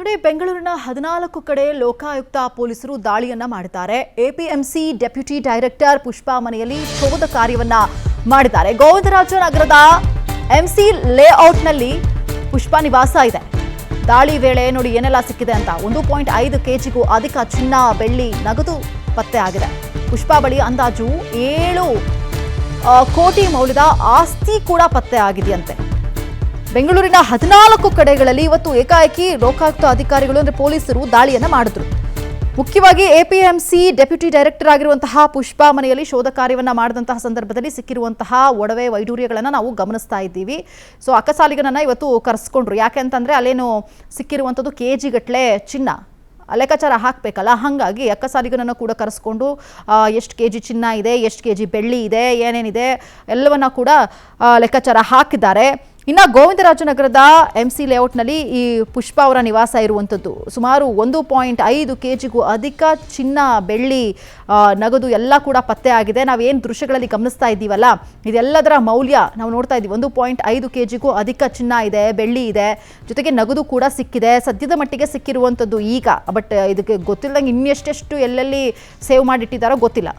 ನೋಡಿ, ಬೆಂಗಳೂರಿನ 14 ಕಡೆ ಲೋಕಾಯುಕ್ತ ಪೊಲೀಸರು ದಾಳಿಯನ್ನ ಮಾಡಿದ್ದಾರೆ. ಎಪಿಎಂಸಿ ಡೆಪ್ಯೂಟಿ ಡೈರೆಕ್ಟರ್ ಪುಷ್ಪಾ ಮನೆಯಲ್ಲಿ ಶೋಧ ಕಾರ್ಯವನ್ನ ಮಾಡಿದ್ದಾರೆ. ಗೋವಿಂದರಾಜನಗರದ ಎಂಸಿ ಲೇಔಟ್ನಲ್ಲಿ ಪುಷ್ಪಾ ನಿವಾಸ ಇದೆ. ದಾಳಿ ವೇಳೆ ನೋಡಿ ಏನೆಲ್ಲ ಸಿಕ್ಕಿದೆ ಅಂತ. 1.5 ಕೆಜಿಗೂ ಅಧಿಕ ಚಿನ್ನ, ಬೆಳ್ಳಿ, ನಗದು ಪತ್ತೆ ಆಗಿದೆ. ಪುಷ್ಪಾ ಬಳಿ ಅಂದಾಜು 7 ಕೋಟಿ ಮೌಲ್ಯದ ಆಸ್ತಿ ಕೂಡ ಪತ್ತೆ ಆಗಿದೆಯಂತೆ. ಬೆಂಗಳೂರಿನ 14 ಕಡೆಗಳಲ್ಲಿ ಇವತ್ತು ಏಕಾಏಕಿ ಲೋಕಾಯುಕ್ತ ಅಧಿಕಾರಿಗಳು ಅಂದ್ರೆ ಪೊಲೀಸರು ದಾಳಿಯನ್ನ ಮಾಡಿದ್ರು. ಮುಖ್ಯವಾಗಿ ಎಪಿಎಂಸಿ ಡೆಪ್ಯೂಟಿ ಡೈರೆಕ್ಟರ್ ಆಗಿರುವಂತಹ ಪುಷ್ಪಾ ಮನೆಯಲ್ಲಿ ಶೋಧ ಕಾರ್ಯವನ್ನ ಮಾಡಿದಂತಹ ಸಂದರ್ಭದಲ್ಲಿ ಸಿಕ್ಕಿರುವಂತಹ ಒಡವೆ ವೈಡೂರ್ಯಗಳನ್ನ ನಾವು ಗಮನಿಸ್ತಾ ಇದ್ದೀವಿ. ಸೊ ಅಕ್ಕಸಾಲಿಗನನ್ನ ಇವತ್ತು ಕರೆಸ್ಕೊಂಡ್ರು. ಯಾಕೆ ಅಂತಂದ್ರೆ ಅಲ್ಲೇನು ಸಿಕ್ಕಿರುವಂಥದ್ದು ಕೆಜಿ ಗಟ್ಟಲೆ ಚಿನ್ನ ಲೆಕ್ಕಾಚಾರ ಹಾಕಬೇಕಲ್ಲ, ಹಾಗಾಗಿ ಅಕ್ಕಸಾಲಿಗನನ್ನು ಕೂಡ ಕರೆಸ್ಕೊಂಡು ಎಷ್ಟು ಕೆಜಿ ಚಿನ್ನ ಇದೆ, ಎಷ್ಟು ಕೆಜಿ ಬೆಳ್ಳಿ ಇದೆ, ಏನೇನಿದೆ ಎಲ್ಲವನ್ನ ಕೂಡ ಲೆಕ್ಕಾಚಾರ ಹಾಕಿದ್ದಾರೆ. ಇನ್ನು ಗೋವಿಂದರಾಜನಗರದ ಎಂಸಿ ಲೇಔಟ್ನಲ್ಲಿ ಈ ಪುಷ್ಪಾ ಅವರ ನಿವಾಸ ಇರುವಂಥದ್ದು. ಸುಮಾರು 1.5 ಕೆಜಿಗೂ ಅಧಿಕ ಚಿನ್ನ, ಬೆಳ್ಳಿ, ನಗದು ಎಲ್ಲ ಕೂಡ ಪತ್ತೆ ಆಗಿದೆ. ನಾವೇನು ದೃಶ್ಯಗಳಲ್ಲಿ ಗಮನಿಸ್ತಾ ಇದ್ದೀವಲ್ಲ, ಇದೆಲ್ಲದರ ಮೌಲ್ಯ ನಾವು ನೋಡ್ತಾ ಇದ್ದೀವಿ. 1.5 ಕೆಜಿಗೂ ಅಧಿಕ ಚಿನ್ನ ಇದೆ, ಬೆಳ್ಳಿ ಇದೆ, ಜೊತೆಗೆ ನಗದು ಕೂಡ ಸಿಕ್ಕಿದೆ. ಸದ್ಯದ ಮಟ್ಟಿಗೆ ಸಿಕ್ಕಿರುವಂಥದ್ದು ಈಗ. ಬಟ್ ಇದಕ್ಕೆ ಗೊತ್ತಿಲ್ಲದಂಗೆ ಇನ್ನೆಷ್ಟೆಷ್ಟು ಎಲ್ಲೆಲ್ಲಿ ಸೇವ್ ಮಾಡಿಟ್ಟಿದ್ದಾರೋ ಗೊತ್ತಿಲ್ಲ.